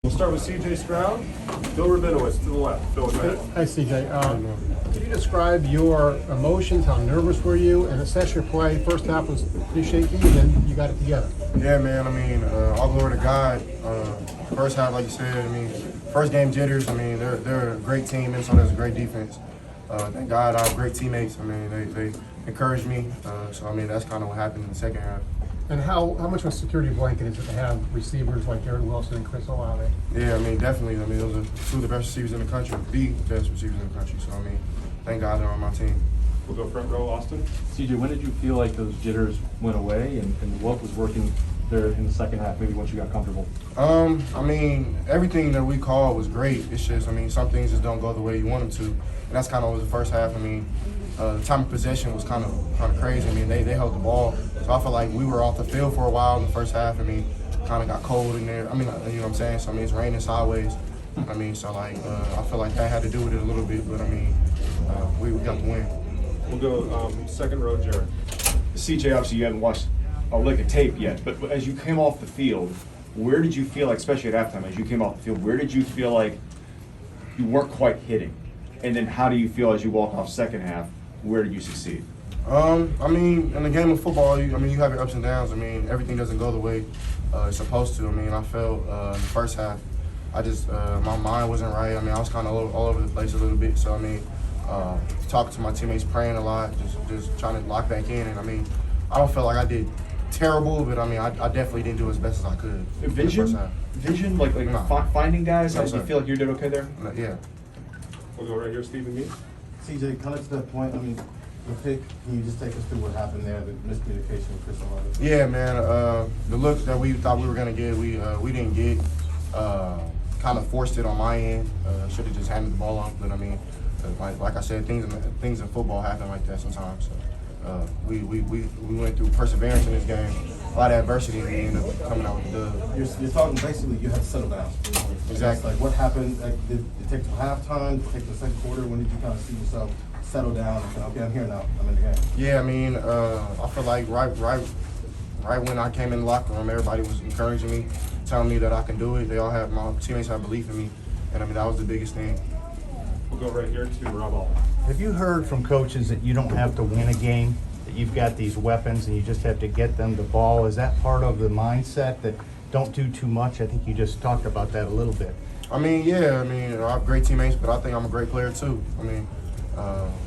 We'll start with CJ Stroud. Bill Rabinowitz to the left. Bill, go ahead. Hi, CJ. Can you describe your emotions? How nervous were you? And assess your play. First half was pretty shaky, and then you got it together. Yeah, man. I mean, all glory to God. First half, like you said, I mean, first game jitters. I mean, they're a great team. Minnesota's a great defense. Thank God, I have great teammates. I mean, they encouraged me. So I mean, that's kind of what happened in the second half. And how much of a security blanket is it to have receivers like Garrett Wilson and Chris Olave? Yeah, I mean, definitely. I mean, those are two of the best receivers in the country, the best receivers in the country. So I mean, thank God they're on my team. We'll go front row, Austin. CJ, when did you feel like those jitters went away, and what was working there in the second half, maybe once you got comfortable? I mean, everything that we called was great. It's just, I mean, some things just don't go the way you want them to. And that's kind of was the first half. I mean, the time of possession was kind of crazy. I mean, they held the ball. So I feel like we were off the field for a while in the first half. I mean, kind of got cold in there. I mean, you know what I'm saying? So, I mean, it's raining sideways. I mean, so, like, I feel like that had to do with it a little bit. But, I mean, we got the win. We'll go second row, Jared. CJ, obviously you haven't watched a lick of tape yet, but as you came off the field, where did you feel like, especially at halftime, as you came off the field, where did you feel like you weren't quite hitting? And then how do you feel as you walk off second half, where did you succeed? I mean, in the game of football, you have your ups and downs. I mean, everything doesn't go the way it's supposed to. I mean, I felt in the first half, I just, my mind wasn't right. I mean, I was kind of all over the place a little bit. So, I mean, talking to my teammates, praying a lot, just trying to lock back in. And, I mean, I don't feel like I did terrible, but, I mean, I definitely didn't do as best as I could. Vision, like No. finding guys? No, Do you sir. feel like you did okay there? Yeah. We'll go right here, Stephen Meade. CJ, kind of to that point, I mean, the pick, can you just take us through what happened there, the miscommunication with Chris Olave? Yeah, man. The look that we thought we were gonna get, we didn't get. Kind of forced it on my end. Should have just handed the ball off, but I mean, like I said, things in football happen like that sometimes. So we went through perseverance in this game, a lot of adversity, and we ended up coming out with the dub. You're talking basically you had to settle down. Exactly. Like what happened? Like, did it take till halftime? Did it take the second quarter? When did you kind of see yourself settle down and say, okay, I'm here now. I'm in the game. Yeah, I mean, I feel like right when I came in the locker room, everybody was encouraging me, telling me that I can do it. My teammates have belief in me, and I mean that was the biggest thing. We'll go right here to Rob All. Have you heard from coaches that you don't have to win a game, that you've got these weapons and you just have to get them the ball? Is that part of the mindset that don't do too much? I think you just talked about that a little bit. I mean, yeah, I mean, I have great teammates, but I think I'm a great player too. I mean,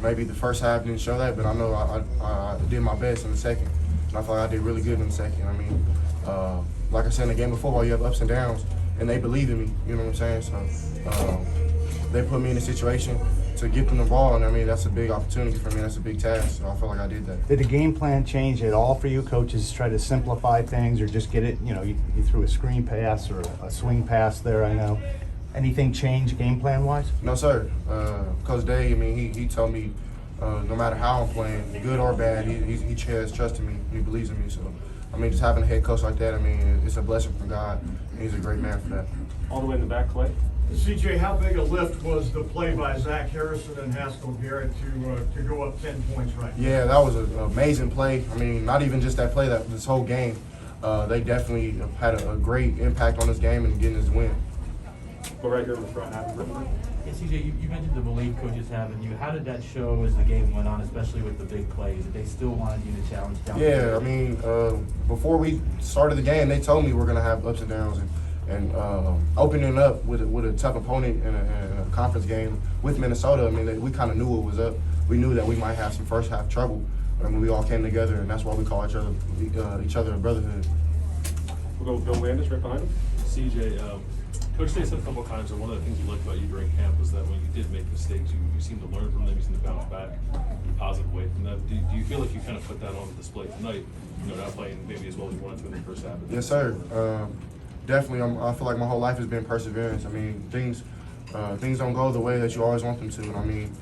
maybe the first half didn't show that, but I know I did my best in the second. And I feel like I did really good in the second. I mean, like I said, in the game of football, you have ups and downs, and they believe in me, you know what I'm saying? So they put me in a situation to get them the ball, and I mean, that's a big opportunity for me. That's a big task, so I feel like I did that. Did the game plan change at all for you? Coaches try to simplify things or just get it, you threw a screen pass or a swing pass there, I know. Anything change game plan wise? No, sir. Coach Day, I mean, he told me no matter how I'm playing, good or bad, he has trust in me. He believes in me. So, I mean, just having a head coach like that, I mean, it's a blessing from God. And he's a great man for that. All the way in the back, Clay. CJ, how big a lift was the play by Zach Harrison and Haskell Garrett to go up 10 points right now? Yeah, that was an amazing play. I mean, not even just that play, this whole game. They definitely had a great impact on this game and getting this win. Go right here in the front half. Yeah, CJ, you mentioned the belief coaches have in you. How did that show as the game went on, especially with the big plays? That they still wanted you to challenge down? Yeah, I mean, before we started the game, they told me we're gonna have ups and downs, and opening up with a tough opponent in a conference game with Minnesota. I mean, we kind of knew what was up. We knew that we might have some first half trouble, and we all came together, and that's why we call each other a brotherhood. We'll go Bill Landis right behind him. CJ, Coach Day said a couple of times that one of the things you liked about you during camp was that when you did make mistakes, you seemed to learn from them, you seemed to bounce back in a positive way from them. Do you feel like you kind of put that on display tonight, not playing maybe as well as you wanted to in the first half? Yes, sir. Definitely, I feel like my whole life has been perseverance. I mean, things don't go the way that you always want them to. And I mean,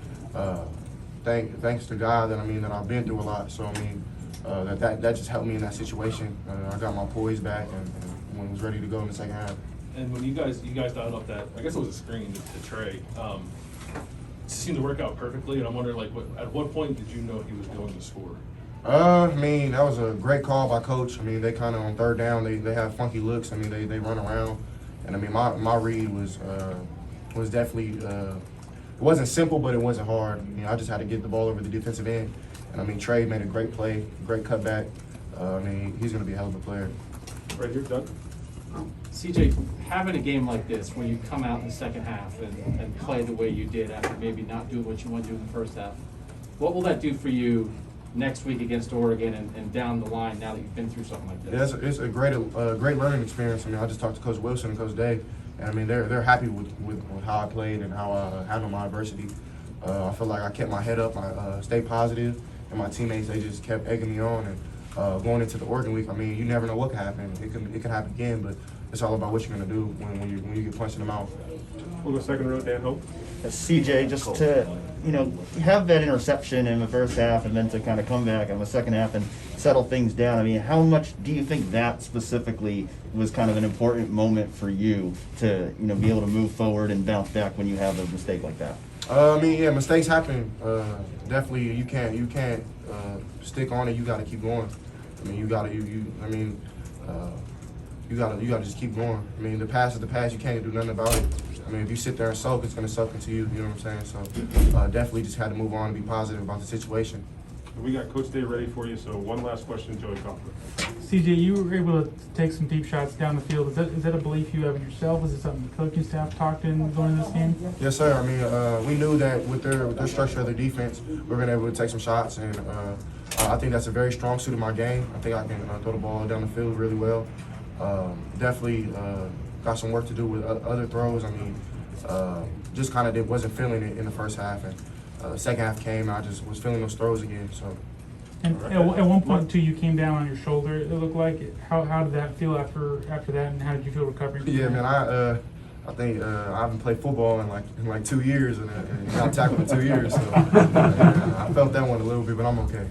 thanks to God that I've been through a lot. So I mean, that just helped me in that situation. I got my poise back and was ready to go in the second half. And when you guys dialed up that, I guess it was a screen to Trey, it seemed to work out perfectly. And I'm wondering, at what point did you know he was going to score? I mean, that was a great call by coach. I mean, they kind of on third down, they have funky looks. I mean, they run around, And I mean, my read was definitely, it wasn't simple, but it wasn't hard. You know, I just had to get the ball over the defensive end. And I mean, Trey made a great play, great cutback. I mean, he's going to be a hell of a player. Right here, Doug. CJ, having a game like this where you come out in the second half and play the way you did after maybe not doing what you want to do in the first half, what will that do for you next week against Oregon and down the line now that you've been through something like this? Yeah, it's a great learning experience. I mean, I just talked to Coach Wilson and Coach Day, and I mean, they're happy with how I played and how I handled my adversity. I feel like I kept my head up, I stayed positive, and my teammates, they just kept egging me on. And going into the Oregon week, I mean, you never know what can happen. It can happen again, but it's all about what you're gonna do when you get punched in the mouth. We'll go second row, Dan Hope. CJ, just to, have that interception in the first half and then to kind of come back in the second half and settle things down. I mean, how much do you think that specifically was kind of an important moment for you to, be able to move forward and bounce back when you have a mistake like that? I mean, yeah, mistakes happen. Definitely, you can't stick on it. You got to keep going. I mean, you got to just keep going. I mean, the past is the past. You can't do nothing about it. I mean, if you sit there and sulk, it's going to suck into you. You know what I'm saying? So definitely just had to move on and be positive about the situation. We got Coach Day ready for you, so one last question, Joey Kaufman. CJ, you were able to take some deep shots down the field. Is that a belief you have in yourself? Is it something the coaching staff talked in going into this game? Yes, sir. I mean, we knew that with their structure of their defense, we were going to be able to take some shots, and I think that's a very strong suit of my game. I think I can throw the ball down the field really well. Definitely got some work to do with other throws. I mean, just kind of wasn't feeling it in the first half, and the second half came, I just was feeling those throws again. So. And at one point too, you came down on your shoulder. It looked like. How did that feel after that, and how did you feel recovering? Yeah, man. I think I haven't played football in like 2 years, and got tackled in 2 years. So I felt that one a little bit, but I'm okay.